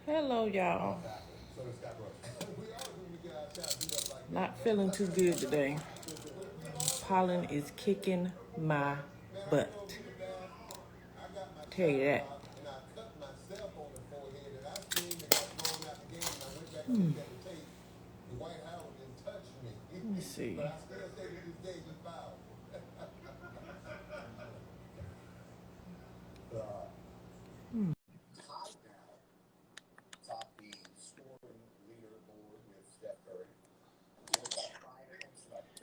Hello, y'all. Not feeling too good today. Pollen is kicking my butt. Tell you that. Let me see.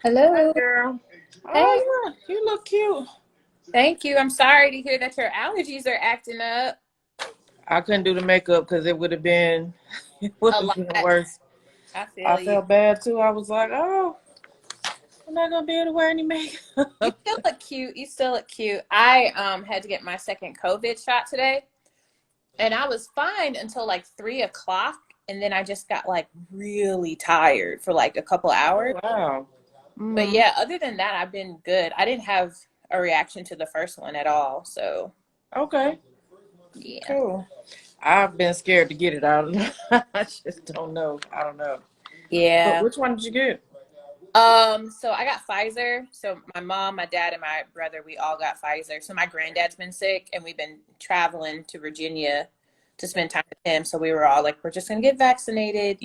Hi, Hello. girl. Hey, Oh, yeah. You look cute. thank you. I'm sorry to hear that your allergies are acting up I couldn't do the makeup because it would have been, it would a have lot. been worse. I I feel you. felt bad too. I was like, oh, I'm not gonna be able to wear any You makeup. still look cute. You still look cute. I had to get my second COVID shot today, and I was fine until like 3 o'clock, and then I just got like really tired for like a couple Oh, hours. wow. But Mm-hmm. yeah, other than that, I've been good. I didn't have a reaction to the first one at all. So Okay, yeah. cool. I've been scared to get it out. I just don't know. I don't know. But Yeah. which one did you get? So I got Pfizer. So my mom, my dad, and my brother, we all got Pfizer. So my granddad's been sick, and we've been traveling to Virginia to spend time with him. So we were all like, we're just gonna get vaccinated,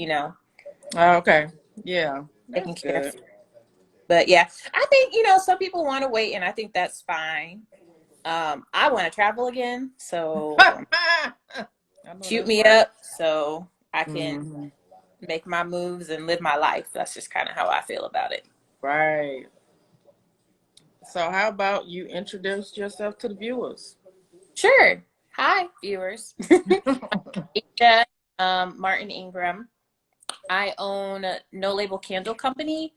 Oh, okay. Yeah, taking that's care of. good. But yeah, I think some people want to wait, and I think that's fine. I want to travel again, so I know shoot that's me right. up so I can Hmm. make my moves and live my life. That's just kind of how I feel about it. Right. So how about you introduce yourself to the viewers? Sure. Hi, viewers. Asia, Martin Ingram. I own No Label Candle Company,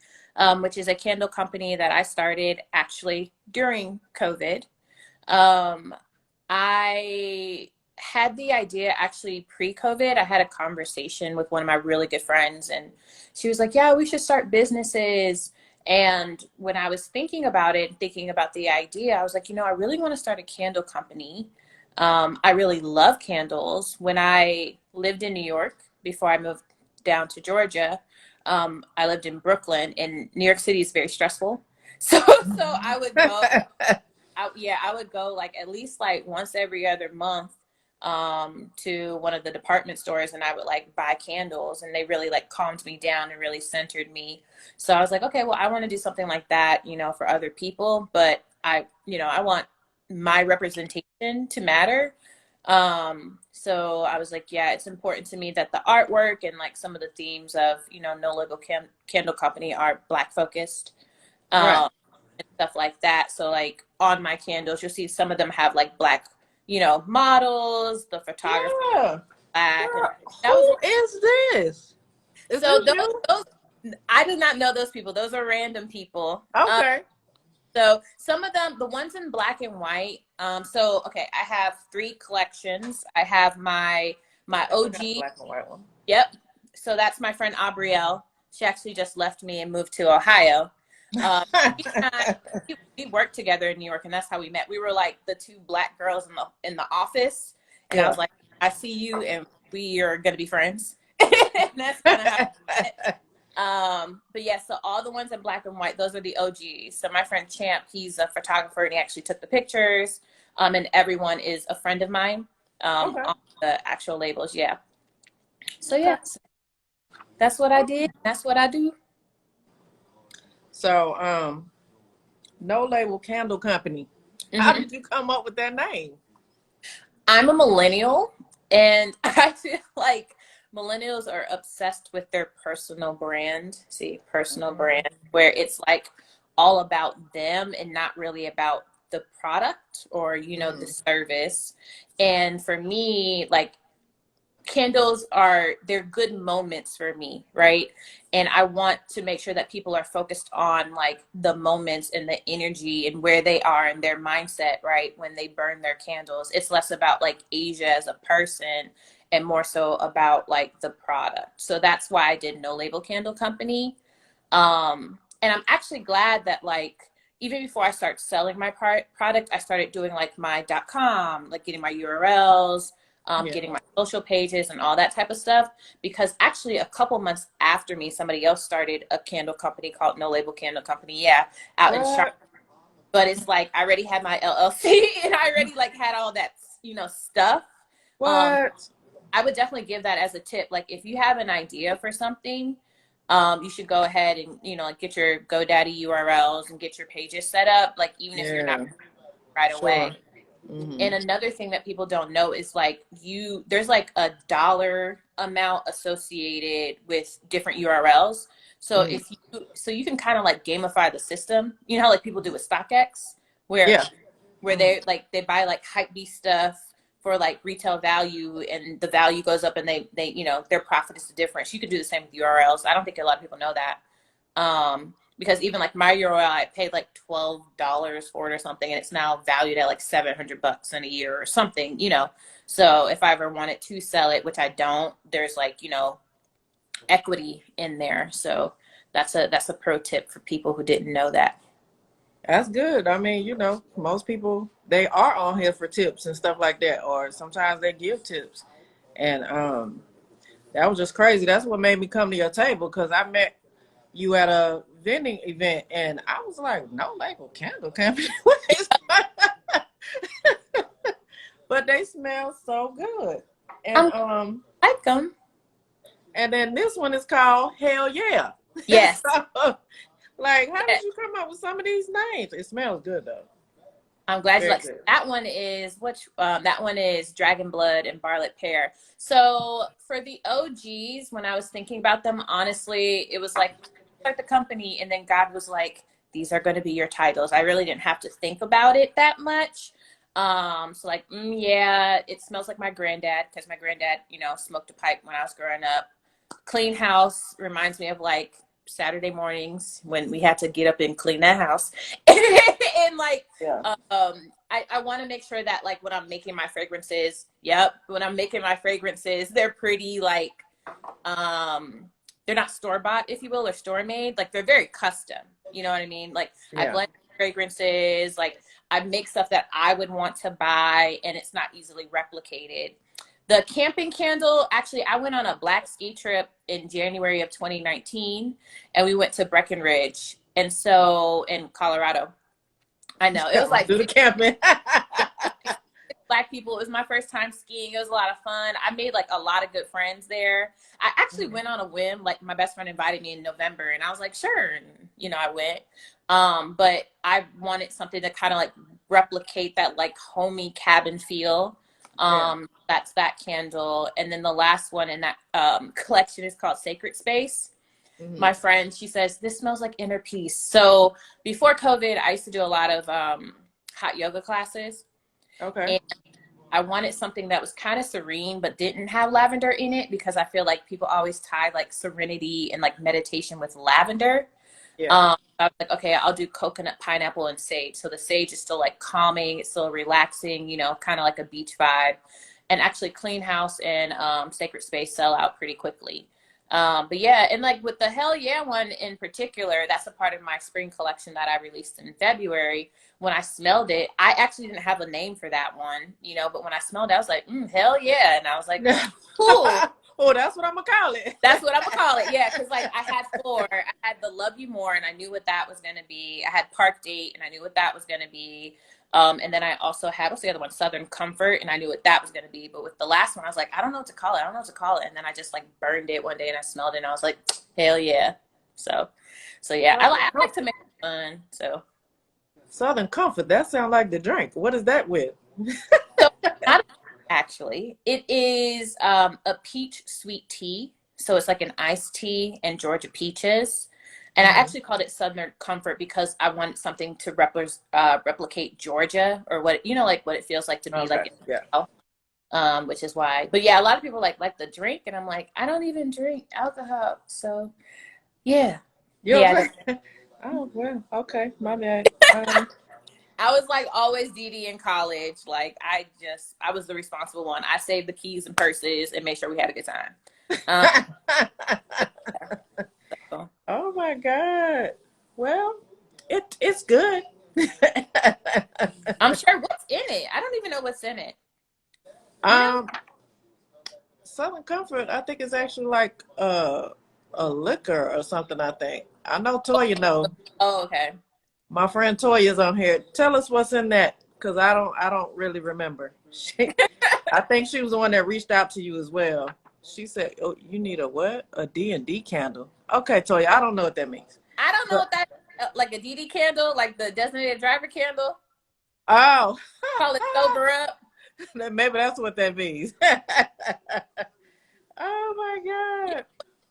which is a candle company that I started actually during COVID. Um, I had the idea actually pre-COVID. I had a conversation with one of my really good friends, and she was like, "Yeah, we should start businesses." And when I was thinking about it, thinking about the idea, I was like, I really want to start a candle company. I really love candles. When I lived in New York before I moved down to Georgia, I lived in Brooklyn, and New York City is very stressful. So I would go I would go like at least like once every other month to one of the department stores, and I would like buy candles, and they really like calmed me down and really centered me. So I was like, okay, well, I want to do something like that, for other people, but I want my representation to matter. So I was like, yeah, it's important to me that the artwork and like some of the themes of, No Logo Candle Company are Black focused. Right. Um, and stuff like that. So like on my candles, you'll see some of them have like black, models, the photographer Yeah. black, and Girl, that was who is this? Is so this you? those I did not know those people. Those are random people. Okay. So some of them, the ones in black and white. So okay, I have three collections. I have my I never got the OG. black and white one. Yep. So that's my friend Abrielle. She actually just left me and moved to Ohio. Um, she and I, we worked together in New York, and that's how we met. We were like the two black girls in the office, and I Yeah. was like, I see you, and we are gonna be friends. And that's kind of how we met. But yeah, so all the ones in black and white, those are the OGs. So my friend Champ, he's a photographer, and he actually took the pictures. And everyone is a friend of mine. Okay. On the actual labels, yeah. So Okay. yeah, that's what I did. That's what I do. So, No Label Candle Company. How Hmm. did you come up with that name? I'm a millennial, and I feel like millennials are obsessed with their personal brand. See, personal Mhm. brand, where it's like all about them and not really about the product or, the Mhm. service. And for me, like candles they're good moments for me, right? And I want to make sure that people are focused on like the moments and the energy and where they are in their mindset, right? When they burn their candles, it's less about like Asia as a person and more so about like the product. So that's why I did No Label Candle Company. And I'm actually glad that like even before I start selling my product, I started doing like my .com, like getting my URLs, Yeah. getting my social pages and all that type of stuff. Because actually, a couple months after me, somebody else started a candle company called No Label Candle Company. Yeah, out in Charlotte. What? But it's like I already had my LLC and I already like had all that, stuff. Um, What? I would definitely give that as a tip. Like if you have an idea for something, you should go ahead and, like get your GoDaddy URLs and get your pages set up, like even if you're not Yeah. right away. Sure. Hmm. And another thing that people don't know is like there's like a dollar amount associated with different URLs. So Hmm. if you can kind of like gamify the system. You know how like people do with StockX, where Yeah. Hmm. they buy like hype beast stuff for like retail value, and the value goes up, and they their profit is the difference. You could do the same with URLs. I don't think a lot of people know that. Because even like my URL, I paid like $12 for it or something, and it's now valued at like $700 in a year or something. So if I ever wanted to sell it, which I don't, there's like equity in there. So that's a pro tip for people who didn't know that. That's good. I mean, most people they are on here for tips and stuff like that, or sometimes they give tips. And that was just crazy. That's what made me come to your table because I met you at a vending event, and I was like, no label candle company. What is but they smell so good. And Like them. and then this one is called Hell Yeah. Yes. So, like, how did you come up with some of these names? It smells good though. I'm glad you Very like good. that one is Dragon Blood and Barlet Pear. So for the OGs, when I was thinking about them, honestly, it was like start the company, and then God was like, these are going to be your titles. I really didn't have to think about it that much. So like, yeah, it smells like my granddad, because my granddad, smoked a pipe when I was growing up. Clean house reminds me of like Saturday mornings when we had to get up and clean that house. And like, Yeah. I want to make sure that like when I'm making my fragrances, when I'm making my fragrances, they're pretty like, they're not store bought, if you will, or store made. Like they're very custom. You know what I mean? Like I Yeah. blend fragrances, like I make stuff that I would want to buy, and it's not easily replicated. The camping candle, actually, I went on a black ski trip in January of 2019, and we went to Breckenridge, and so in Colorado. I know it was like Do the camping. Black people. It was my first time skiing. It was a lot of fun. I made like a lot of good friends there. I actually went on a whim. Like my best friend invited me in November, and I was like, sure. And I went. But I wanted something to kind of like replicate that like homey cabin feel. Yeah. That's that candle. And then the last one in that collection is called Sacred Space. Hmm. My friend, she says, this smells like inner peace. So before COVID, I used to do a lot of hot yoga classes. Okay. And I wanted something that was kind of serene, but didn't have lavender in it, because I feel like people always tie like serenity and like meditation with lavender. Yeah. I was like, okay, I'll do coconut, pineapple, and sage. So the sage is still like calming, it's still relaxing, kind of like a beach vibe. And actually, Clean House and Sacred Space sell out pretty quickly. But yeah, and like with the Hell Yeah one in particular, that's a part of my spring collection that I released in February. When I smelled it, I actually didn't have a name for that one, but when I smelled it, I was like, hell yeah. And I was like, cool. Oh, that's what I'm gonna call it. That's what I'm gonna call it. Yeah, because like I had four. I had the Love You More, and I knew what that was gonna be. I had Park Date, and I knew what that was gonna be. And then I also had, what's the other one? Southern Comfort, and I knew what that was gonna be. But with the last one, I was like, I don't know what to call it. I don't know what to call it. And then I just like burned it one day, and I smelled it, and I was like, hell yeah. So yeah, I like to make it fun. So Southern Comfort. That sounds like the drink. What is that with? So not actually, it is a peach sweet tea. So it's like an iced tea and Georgia peaches. And I Mhm. actually called it Southern Comfort because I wanted something to replicate Georgia, or what like what it feels like to be like Okay. in Yeah. the South. Which is why. But yeah, a lot of people like the drink, and I'm like, I don't even drink alcohol. So yeah. You know what Yeah, I'm saying? Oh well. Okay. My bad. I was like always DD in college. Like I was the responsible one. I saved the keys and purses and made sure we had a good time. Um, so. Oh my God. Well, it's good. I'm sure what's in it. I don't even know what's in it. You know? um, Southern Comfort, I think it's actually like a liquor or something, I think. I know Toya know. Oh, okay. My friend Toya's on here. Tell us what's in that, because I don't really remember. I think she was the one that reached out to you as well. She said, "Oh, you need a what? A D&D candle." Okay, Toya, I don't know what that means. I don't know But what that like a DD candle, like the designated driver candle. oh, Call it sober up. maybe that's what that means. Oh my You know, God.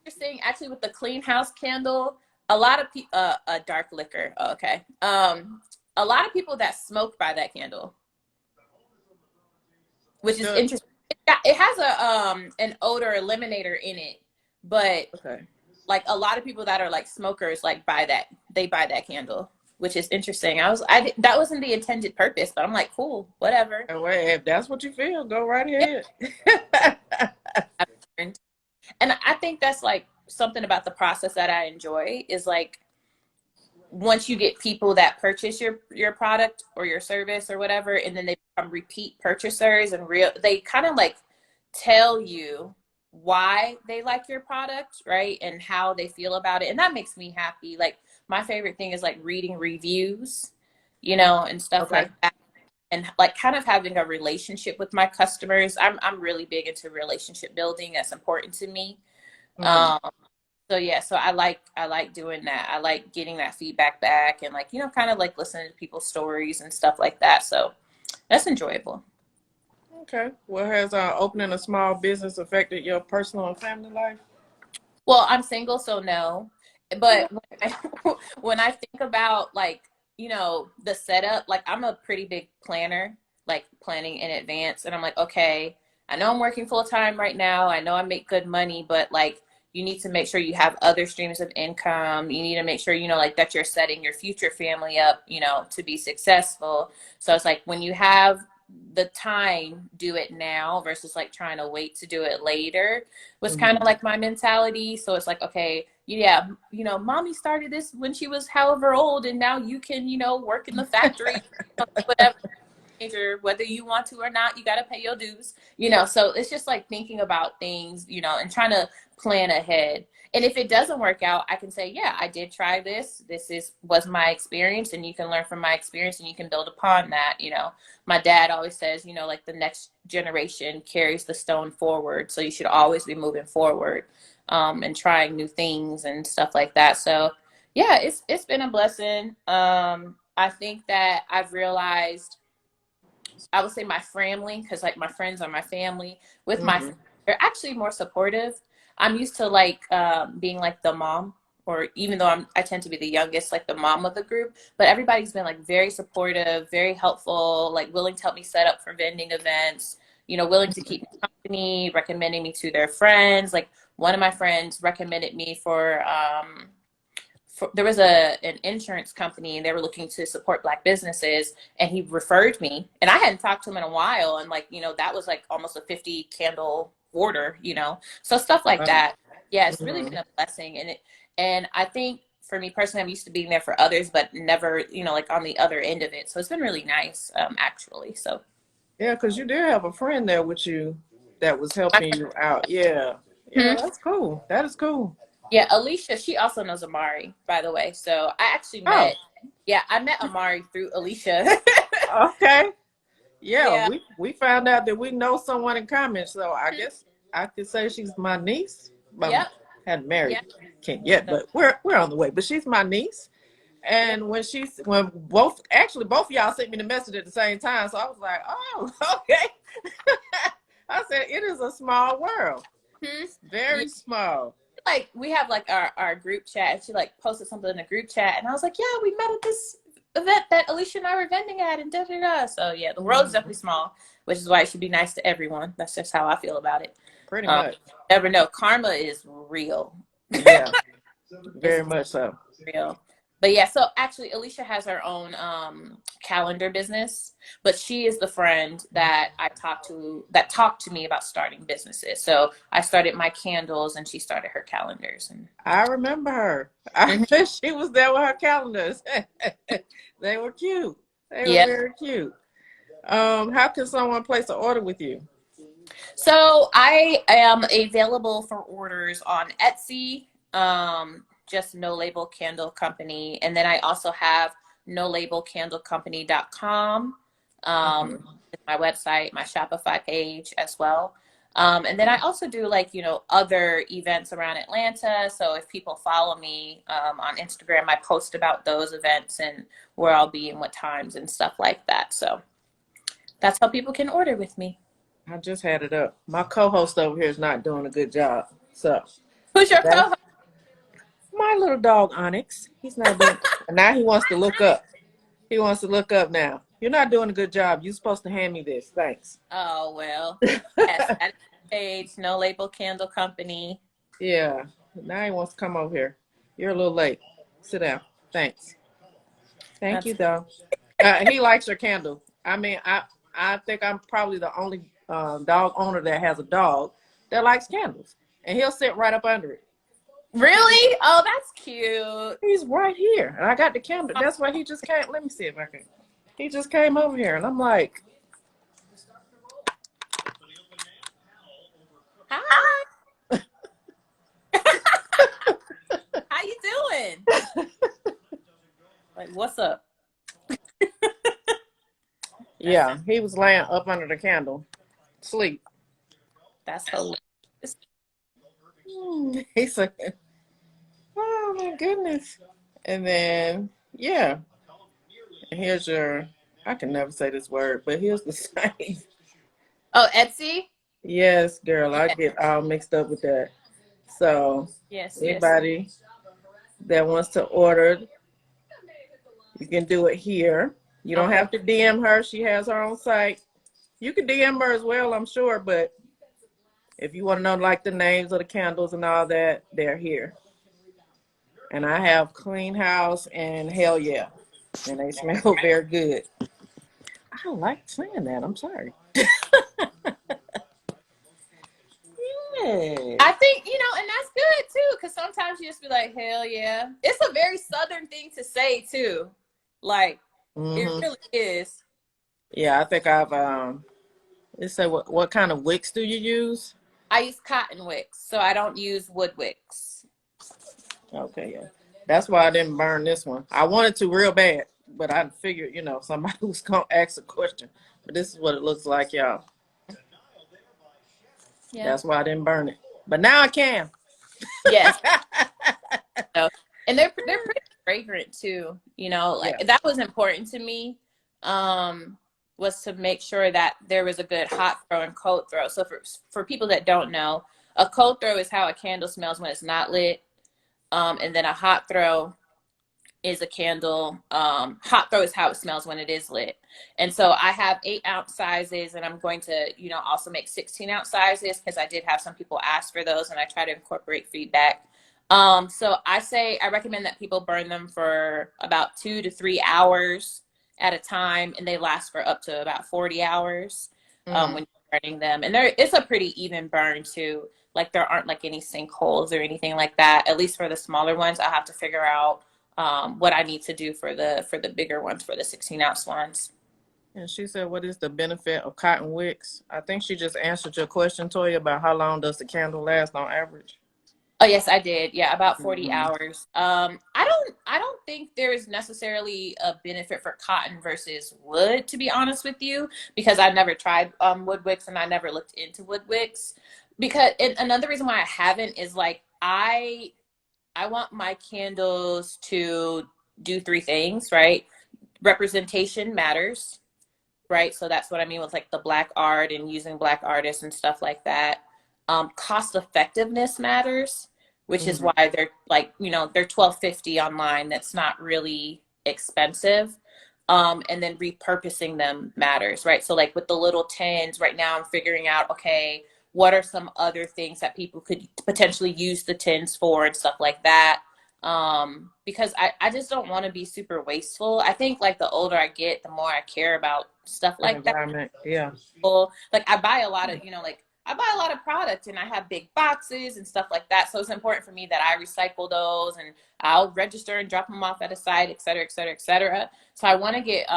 interesting actually with the clean house candle. A lot of people, a dark liquor. Oh, okay. A lot of people that smoke by that candle, which is Good. interesting. It has a an odor eliminator in it, but Okay. like a lot of people that are like smokers like buy that, they buy that candle, which is interesting. I that wasn't the intended purpose, but I'm like, cool, whatever. Well, if that's what you feel, go right Yeah, ahead. I've learned. And I think that's like something about the process that I enjoy is like once you get people that purchase your product or your service or whatever, and then they become repeat purchasers and real, they kind of like tell you why they like your product, right? And how they feel about it. And that makes me happy. Like my favorite thing is like reading reviews, and stuff Okay. like that. And like kind of having a relationship with my customers. I'm really big into relationship building. That's important to me. Mm. Um, so yeah, so I like doing that. I like getting that feedback back and like, kind of like listening to people's stories and stuff like that. So that's enjoyable. Okay. Well, has opening a small business affected your personal and family life? Well, I'm single, so no. But when I think about like, the setup, like I'm a pretty big planner, like planning in advance. And I'm like, okay, I know I'm working full time right now. I know I make good money, but like you need to make sure you have other streams of income. You need to make sure, like that you're setting your future family up, to be successful. So it's like when you have the time, do it now versus like trying to wait to do it later was kind Hmm. of like my mentality. So it's like, okay, yeah, mommy started this when she was however old, and now you can, work in the factory, whatever, whether you want to or not, you got to pay your dues, So it's just like thinking about things, and trying to plan ahead. And if it doesn't work out, I can say, yeah, I did try this. Was my experience, and you can learn from my experience, and you can build upon that. My dad always says, like the next generation carries the stone forward, so you should always be moving forward, and trying new things and stuff like that. So yeah, it's been a blessing. I think that I've realized, I would say my family, because like my friends are my family. With my Hmm. friends, they're actually more supportive. I'm used to like being like the mom, or even though I tend to be the youngest, like the mom of the group. But everybody's been like very supportive, very helpful, like willing to help me set up for vending events. Willing to keep me company, recommending me to their friends. Like one of my friends recommended me there was an insurance company, and they were looking to support Black businesses, and he referred me, and I hadn't talked to him in a while, and like that was like almost a 50 candle order, so stuff like Wow. that. Yeah, it's really Hmm. been a blessing. And I think for me personally, I'm used to being there for others, but never, like on the other end of it, so it's been really nice, actually. So Yeah, because you did have a friend there with you that was my helping you out. Yeah. Yeah, friend, that's cool. That is cool. yeah, Alicia, she also knows Amari, by the way. So I actually Oh, I met Amari through Alicia. okay. Yeah, Yeah. we found out that we know someone in common, so I guess I could say she's my niece. Yep. Hadn't married, Yep. can't yet, No. but we're on the way. But she's my niece, Yep. and when both of y'all sent me the message at the same time, so I was like, oh, okay. I said it is a small world, Hmm. Yeah. very small. Like we have like our group chat, and she like posted something in the group chat, and I was like, yeah, we met at this event that Alicia and I were vending at, and da da da. So yeah, the world is Mhm. definitely small, which is why it should be nice to everyone. That's just how I feel about it. Pretty Um, much, Never know. Karma is real. yeah, It's very much so. real. But yeah, so actually Alicia has her own calendar business, but she is the friend that talked to me about starting businesses. So I started my candles, and she started her calendars. And I remember her. I Mhm. she was there with her calendars. They were cute. They were Yeah. very cute. How can someone place an order with you? So I am available for orders on Etsy, just No Label Candle Company. And then I also have nolabelcandlecompany.com, Okay. my website, my Shopify page as well. And then I also do like, other events around Atlanta. So if people follow me on Instagram, I post about those events and where I'll be and what times and stuff like that. So that's how people can order with me. I just had it up. My co-host over here is not doing a good job. So Who's your that's co-host? my little dog Onyx. He's not doing. Now he wants to look up. He wants to look up now. You're not doing a good job. You're supposed to hand me this. Thanks. Oh, well, yes, that is the page, No Label Candle Company. Yeah. Now he wants to come over here. You're a little late. Sit down. Thanks. Thank That's you, though. He likes your candle. I mean, I think I'm probably the only dog owner that has a dog that likes candles, and he'll sit right up under it. really? Oh, that's cute. He's right here, and I got the candle. That's why he just can't. Let me see if I can. He just came over here, and I'm like, Hi. How you doing? Like, what's up? yeah, he was laying up under the candle, sleep. That's hilarious. He said, "Oh my goodness," and then yeah, here's your. I can never say this word, but here's the same. Oh, Etsy? Yes, girl, I Yeah. get all mixed up with that. So, Yes, yes. anybody that wants to order, you can do it here. You don't Okay. have to DM her. She has her own site. You can DM her as well, I'm sure, but if you want to know like the names of the candles and all that, they're here. And I have Clean House and Hell Yeah. And they smell very good. I don't like saying that. I'm sorry. Yeah. I think, and that's good too, because sometimes you just be like, hell yeah. It's a very Southern thing to say too. Like, it Hmm. really is. Yeah, I think I've let's say what kind of wicks do you use? I use cotton wicks, so I don't use wood wicks. Okay, yeah. That's why I didn't burn this one. I wanted to real bad, but I figured, somebody was gonna ask a question. But this is what it looks like, y'all. Yeah. That's why I didn't burn it. But now I can. Yes. So, and they're pretty fragrant too. Like Yeah. that was important to me. Was to make sure that there was a good hot throw and cold throw. So for people that don't know, a cold throw is how a candle smells when it's not lit. And then a hot throw is a candle. Hot throw is how it smells when it is lit. And so I have 8-ounce sizes, and I'm going to, also make 16-ounce sizes because I did have some people ask for those, and I try to incorporate feedback. So I recommend that people burn them for about 2 to 3 hours at a time, and they last for up to about 40 hours Mm. when you're burning them. And it's a pretty even burn too. Like there aren't like any sinkholes or anything like that. At least for the smaller ones, I'll have to figure out what I need to do for the bigger ones, for the 16-ounce ones. And she said, "What is the benefit of cotton wicks?" I think she just answered your question, Toya, about how long does the candle last on average. Oh yes, I did. Yeah, about 40 Hmm. hours. I don't think there is necessarily a benefit for cotton versus wood, to be honest with you, because I've never tried wood wicks and I never looked into wood wicks. Because and another reason why I haven't is like I want my candles to do three things, right? Representation matters, right? So that's what I mean with like the black art and using black artists and stuff like that. Cost effectiveness matters, which is Hmm. why they're like, they're 12.50 online. That's not really expensive. And then repurposing them matters, right? So like with the little tins, right now I'm figuring out, okay, what are some other things that people could potentially use the tins for and stuff like that. Because I just don't want to be super wasteful. I think like the older I get, the more I care about stuff The like that. environment, yeah. Well, like I buy a lot of, like I buy a lot of product and I have big boxes and stuff like that. So it's important for me that I recycle those and I'll register and drop them off at a site, et cetera, et cetera, et cetera. So I want to get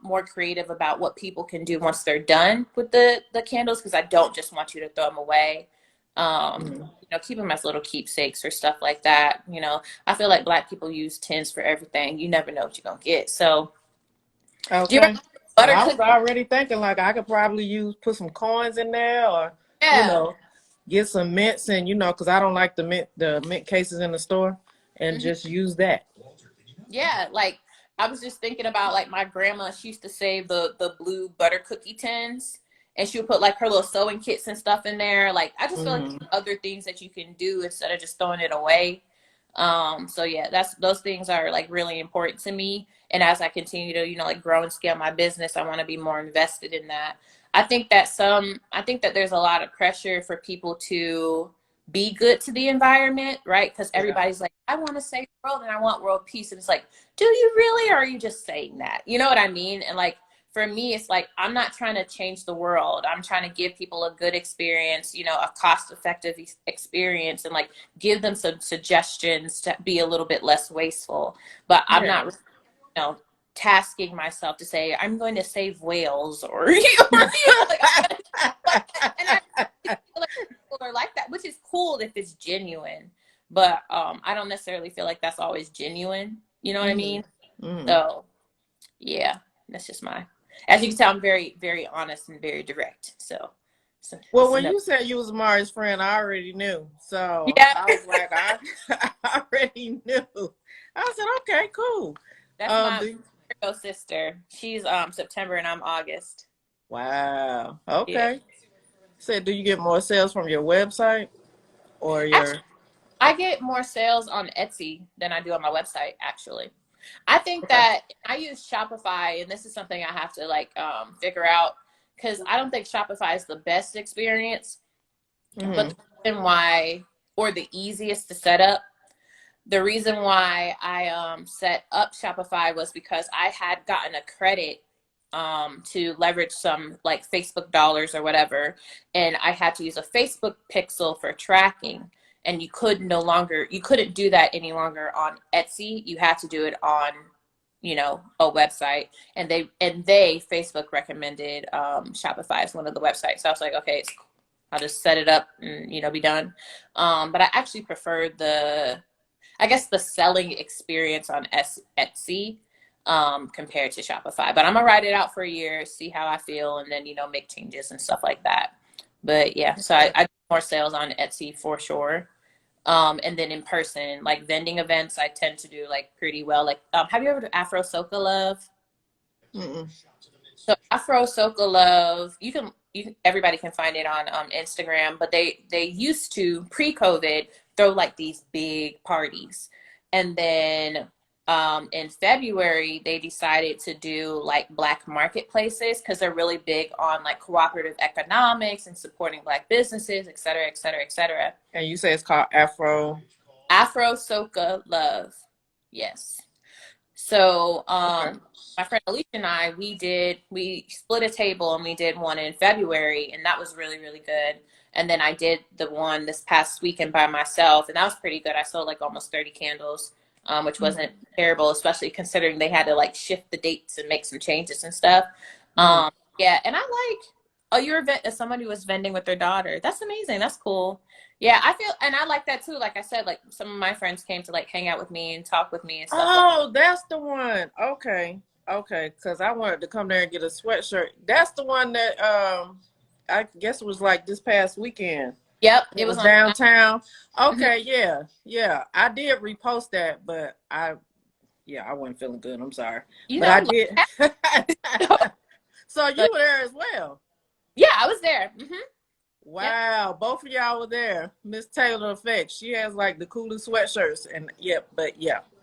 more creative about what people can do once they're done with the candles, because I don't just want you to throw them away. Mm-hmm. Keep them as little keepsakes or stuff like that. I feel like Black people use tins for everything. You never know what you're gonna get. So, do you Okay. remember And butter I was cookies? already thinking like I could probably put some coins in there, or you Yeah. know, get some mints, and because I don't like the mint cases in the store, and Mhm. just use that. Yeah, like I was just thinking about like my grandma. She used to save the blue butter cookie tins, and she would put like her little sewing kits and stuff in there. Like I just feel like Hmm. other things that you can do instead of just throwing it away. So yeah, those things are like really important to me. And as I continue to like grow and scale my business, I want to be more invested in that. I think that there's a lot of pressure for people to be good to the environment, right? Because Yeah. everybody's like, I want to save the world and I want world peace. And it's like, do you really, or are you just saying that? You know what I mean? And like for me, it's like I'm not trying to change the world. I'm trying to give people a good experience, a cost-effective experience, and like give them some suggestions to be a little bit less wasteful. But I'm Yeah. not, tasking myself to say I'm going to save whales or, like, and I feel like people are like that, which is cool if it's genuine. But I don't necessarily feel like that's always genuine. You know what I Hmm. mean? Hmm. So yeah, that's just as you can tell, I'm very, very honest and very direct. So Well, it's when enough. you said you was Mari's friend, I already knew. So Yeah, I was like, I already knew. I said, okay, cool. that's Um, my do, Virgo sister. She's September and I'm August. wow. Yeah. Okay. Said, do you get more sales from your website or your? Actually, I get more sales on Etsy than I do on my website, actually. I think Okay. that I use Shopify, and this is something I have to like figure out, because I don't think Shopify is the best experience, but Hmm. the reason why, or the easiest to set up, the reason why I set up Shopify was because I had gotten a credit to leverage some like Facebook dollars or whatever, and I had to use a Facebook pixel for tracking. And you couldn't do that any longer on Etsy. You had to do it on, a website. And they Facebook recommended Shopify as one of the websites. So I was like, okay, I'll just set it up and be done. But I actually prefer the selling experience on Etsy compared to Shopify. But I'm gonna write it out for a year, see how I feel, and then make changes and stuff like that. But yeah, so I do more sales on Etsy for sure. And then in person, like vending events, I tend to do like pretty well. Like, have you ever done Afro Soca Love? Mm-mm. So Afro Soca Love, everybody can find it on Instagram, but they used to pre-COVID throw like these big parties, and then in February they decided to do like Black marketplaces because they're really big on like cooperative economics and supporting Black businesses, et cetera, et cetera, et cetera. And you say it's called Afro. Afro Soca Love, yes. So, Okay. my friend Alicia and I, we split a table and we did one in February, and that was really, really good. And then I did the one this past weekend by myself, and that was pretty good. I sold like almost 30 candles, which wasn't terrible, especially considering they had to like shift the dates and make some changes and stuff. Mm-hmm. Yeah, and oh, as somebody who was vending with their daughter. That's amazing. That's cool. Yeah, and I like that too. Like I said, like some of my friends came to like hang out with me and talk with me and stuff. Oh, that's the one. Okay. Okay. Because I wanted to come there and get a sweatshirt. That's the one that I guess it was like this past weekend. Yep, It it was was on. downtown. Mhm. Okay, yeah. Yeah. I did repost that, but I wasn't feeling good. I'm sorry. You But know, I like, did. So you but were there as well. yeah, I was there. Yep, Wow, both of y'all were there. Miss Taylor Effect. She has like the coolest sweatshirts, and yeah, I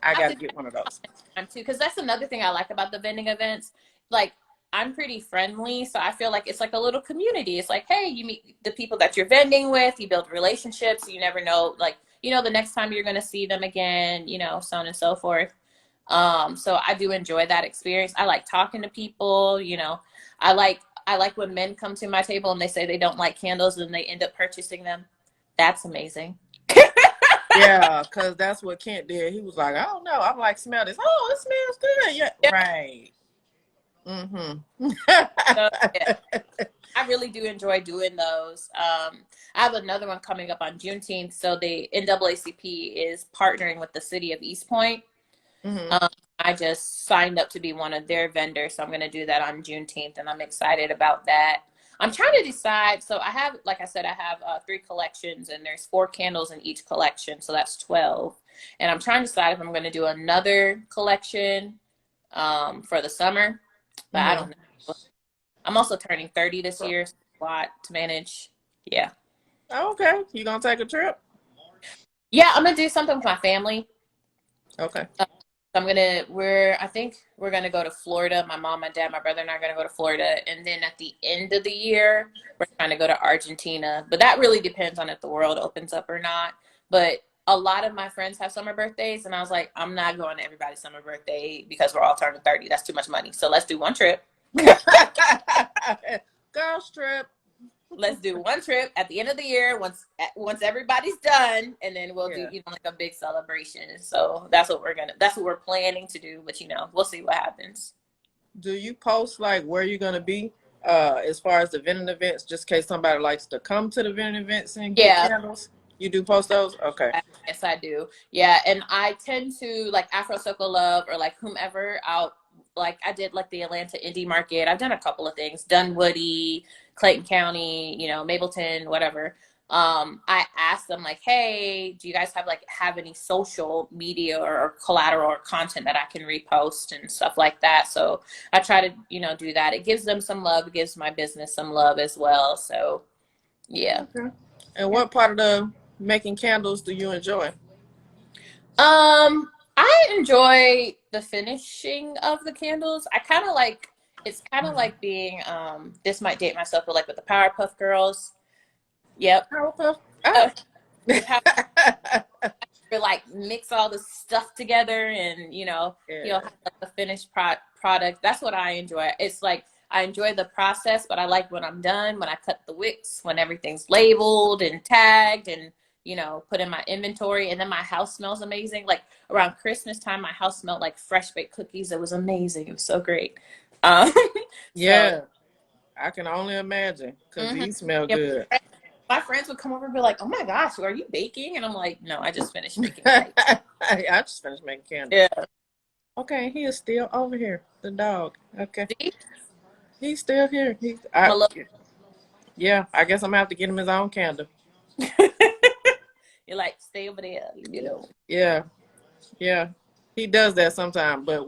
I have got to to get one of those. time too, because that's another thing I like about the vending events. Like, I'm pretty friendly, so I feel like it's like a little community. It's like, hey, you meet the people that you're vending with, you build relationships. You never know, like, the next time you're going to see them again. So on and so forth. So I do enjoy that experience. I like talking to people. I like I like when men come to my table and they say they don't like candles and they end up purchasing them. That's amazing. Yeah, because that's what Kent did. He was like, I don't know. I'm like, smell this. Oh, it smells good. Yeah, Yeah. right. Mm-hmm. So, yeah, I really do enjoy doing those. I have another one coming up on Juneteenth. So the NAACP is partnering with the city of East Point. Mm-hmm. Um, I just signed up to be one of their vendors, so I'm going to do that on Juneteenth, and I'm excited about that. I'm trying to decide. So I have, like I said, I have 3 collections, and there's 4 candles in each collection, so that's 12. And I'm trying to decide if I'm going to do another collection for the summer, but I Mm-hmm. don't know. I'm also turning 30 this year, so a lot to manage. Yeah. Okay. You gonna take a trip? Yeah, I'm going to do something with my family. Okay. I think we're gonna go to Florida. My mom, my dad, my brother, and I are gonna go to Florida. And then at the end of the year, we're trying to go to Argentina. But that really depends on if the world opens up or not. But a lot of my friends have summer birthdays, and I was like, I'm not going to everybody's summer birthday because we're all turning 30. That's too much money. So let's do one trip. Girls trip. Let's do one trip at the end of the year once everybody's done, and then we'll do Yeah. like a big celebration. So that's what we're planning to do. But we'll see what happens. Do you post like where you're gonna be? As far as the vending events, just in case somebody likes to come to the vending events and get Yeah. candles. You do post those? Okay. Yes, I do. Yeah, and I tend to like Afro Circle Love or like whomever out. Like I did like the Atlanta Indie Market. I've done a couple of things. Dunwoody, Clayton County, Mableton, whatever. I asked them like, hey, do you guys have any social media or collateral or content that I can repost and stuff like that? So I try to do that. It gives them some love. It gives my business some love as well. So yeah. Okay. And what part of the making candles do you enjoy? I enjoy the finishing of the candles. I kind of like it's kind of like being this might date myself, but like with the Powerpuff Girls. Yep. Powerpuff. Uh, Oh. the Power like mix all the stuff together and Yeah. have like the finished product. That's what I enjoy. It's like I enjoy the process, but I like when I'm done, when I cut the wicks, when everything's labeled and tagged and put in my inventory, and then my house smells amazing. Like around Christmas time, my house smelled like fresh baked cookies. It was amazing. It was so great. Um, so Yeah. I can only imagine because mhm. these smell Yeah, good. my friends would come over and be like, "Oh my gosh, are you baking?" And I'm like, "No, I just finished making cake." I just finished making candles. Yeah. Okay, he is still over here. The dog. Okay, See? he's still here. I'm a little Yeah. I guess I'm gonna have to get him his own candle. You're like, stay over there, Yeah. Yeah. He does that sometimes, but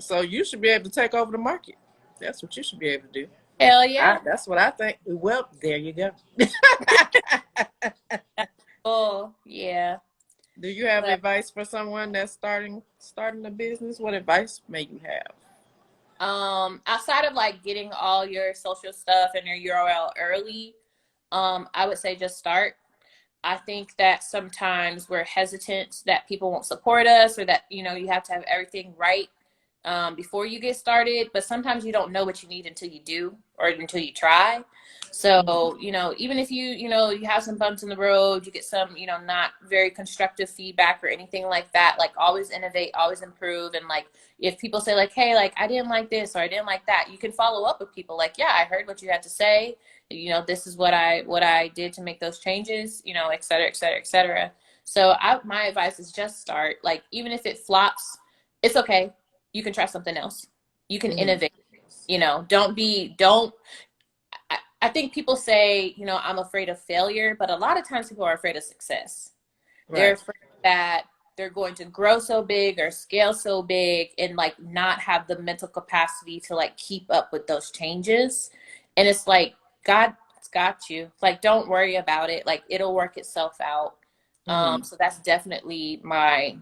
so you should be able to take over the market. That's what you should be able to do. Hell yeah. That's what I think. Well, there you go. Oh, yeah. Do you have But advice for someone that's starting a business? What advice may you have? outside of like getting all your social stuff and your URL early, I would say just start. I think that sometimes we're hesitant that people won't support us or that, you have to have everything right before you get started. But sometimes you don't know what you need until you do or until you try. Mhm. So, even if you have some bumps in the road, you get some, not very constructive feedback or anything like that, like always innovate, always improve. And like, if people say like, hey, like I didn't like this or I didn't like that, you can follow up with people like, yeah, I heard what you had to say. This is what I did to make those changes, et cetera, et cetera, et cetera. So my advice is just start. Like, even if it flops, it's okay. You can try something else. You can Mhm. innovate. Don't I think people say, I'm afraid of failure, but a lot of times people are afraid of success. They're Right. afraid that they're going to grow so big or scale so big and like not have the mental capacity to like keep up with those changes. And it's like, God's got you. Like, don't worry about it. Like, it'll work itself out. Mhm. So that's definitely my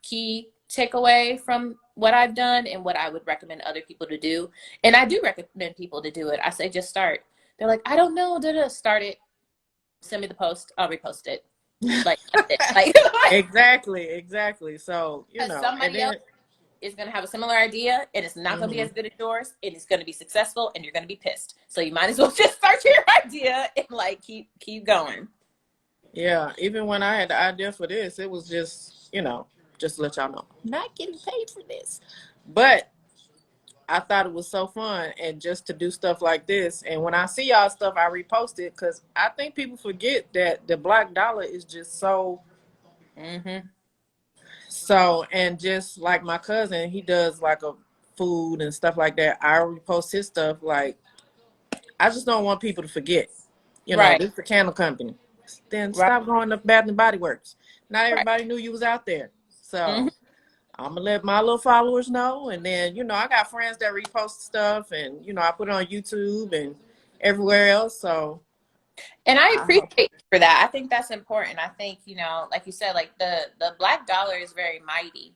key takeaway from what I've done and what I would recommend other people to do. And I do recommend people to do it. I say just start. They're like, I don't know, start it. Send me the post. I'll repost it. Like that's it. Like Exactly. So because and somebody else then is going to have a similar idea, and it's not going to be Hmm. as good as yours, and it's going to be successful, and you're going to be pissed. So you might as well just start your idea and like keep going. Yeah, even when I had the idea for this, it was just, just to let y'all know, not getting paid for this. But I thought it was so fun and just to do stuff like this. And when I see y'all stuff, I repost it because I think people forget that the black dollar is just so, Mm-hmm. and just like my cousin, he does like a food and stuff like that. I repost his stuff. Like, I just don't want people to forget, Right. this is a candle company. Then Right. stop going to Bath and Body Works. Not Right. everybody knew you was out there. Mm-hmm. So I'm gonna let my little followers know, and then I got friends that repost stuff, and I put it on YouTube and everywhere else. So And I I appreciate hope. you for that. I think that's important. I think, like you said, like the black dollar is very mighty.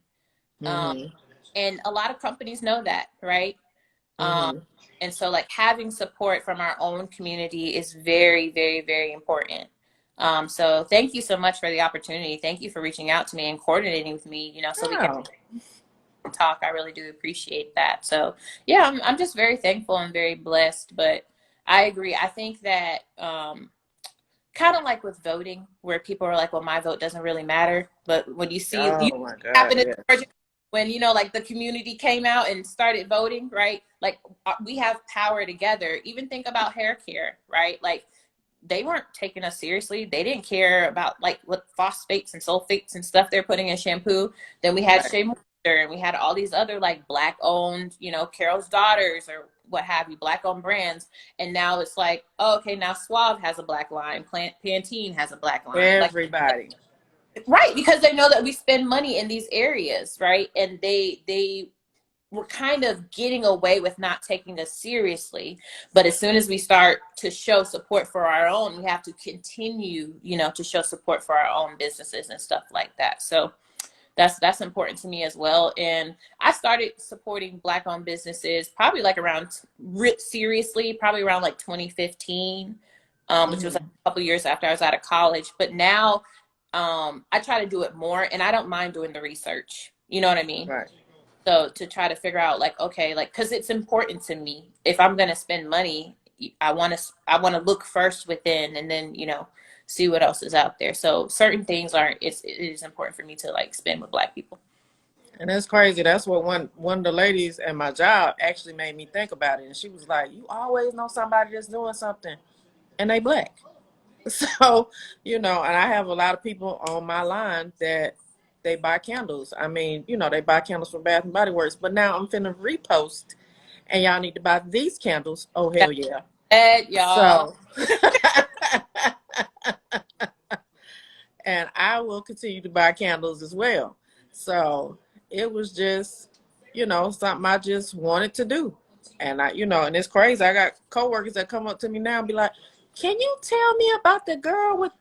Um, Mhm. and a lot of companies know that, right? Um, Mhm. and so like having support from our own community is very, very, very important. So thank you so much for the opportunity. Thank you for reaching out to me and coordinating with me, so we can Oh, talk. I really do appreciate that. So yeah, I'm just very thankful and very blessed. But I agree. I think that kind of like with voting, where people are like, well, my vote doesn't really matter. But when you oh my God, happen in yeah. Georgia, when, like the community came out and started voting, right? Like we have power together. Even think about hair care, right? Like they weren't taking us seriously. They didn't care about like what phosphates and sulfates and stuff they're putting in shampoo. Then we had Right. Shea Moisture, and we had all these other like black owned, Carol's Daughters or what have you, black owned brands. And now it's like, oh, okay, now Suave has a black line, Pantene has a black line. Like, Everybody. right, because they know that we spend money in these areas, right? And they we're kind of getting away with not taking us seriously. But as soon as we start to show support for our own, we have to continue, to show support for our own businesses and stuff like that. So that's important to me as well. And I started supporting black owned businesses probably like around seriously, probably around like 2015, which was like Mhm. a couple years after I was out of college. But now I try to do it more, and I don't mind doing the research. You know what I mean? Right. So to try to figure out like, okay, like, cause it's important to me. If I'm going to spend money, I want to look first within, and then, see what else is out there. So certain things it is important for me to like spend with black people. And it's crazy. That's what one of the ladies at my job actually made me think about it. And she was like, "You always know somebody that's doing something, and they black." So, and I have a lot of people on my line that they buy candles. I mean, they buy candles from Bath and Body Works. But now I'm finna repost, and y'all need to buy these candles. Oh hell yeah! Y'all. So, and I will continue to buy candles as well. So it was just, something I just wanted to do. And and it's crazy. I got coworkers that come up to me now and be like, "Can you tell me about the girl with?"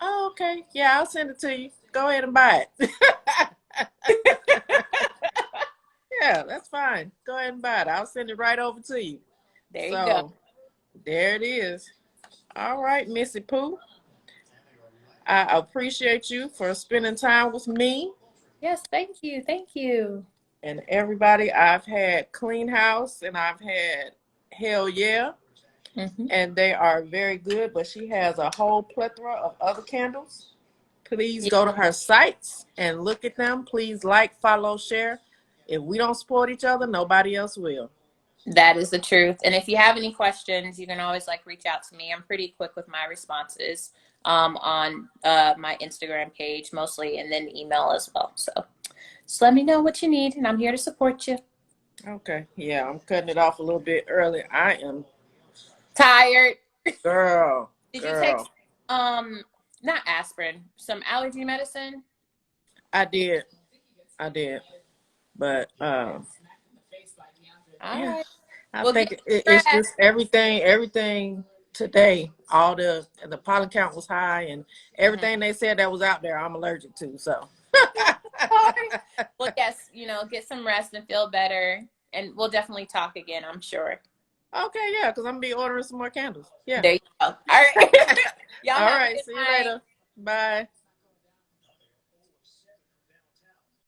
Oh, okay, yeah, I'll send it to you. Go ahead and buy it. Yeah, that's fine. Go ahead and buy it. I'll send it right over to you. There you go. So there it is. All right, Missy Pooh. I appreciate you for spending time with me Yes, thank you. Thank you. and everybody. I've had Clean House and I've had Hell Yeah, Hmm. and they are very good. But she has a whole plethora of other candles. Please Yeah, go to her sites and look at them. Please like, follow, share. If we don't support each other, nobody else will. that is the truth. And if you have any questions, you can always like reach out to me. I'm pretty quick with my responses on my Instagram page mostly, and then email as well. So just let me know what you need, and I'm here to support you. Okay. Yeah, I'm cutting it off a little bit early. I am, Tired. girl, Did you take girl. um not aspirin, some allergy medicine? I did. I did. But All yeah, right. I Well, get think some it's rest. just everything today. All the pollen count was high, and Hmm. everything they said that was out there, I'm allergic to. So, Well, yes, get some rest and feel better, and we'll definitely talk again, I'm sure. okay, yeah, because I'm gonna be ordering some more candles. Yeah. There you go. All right. Y'all All have a right. good See you night. later. Bye.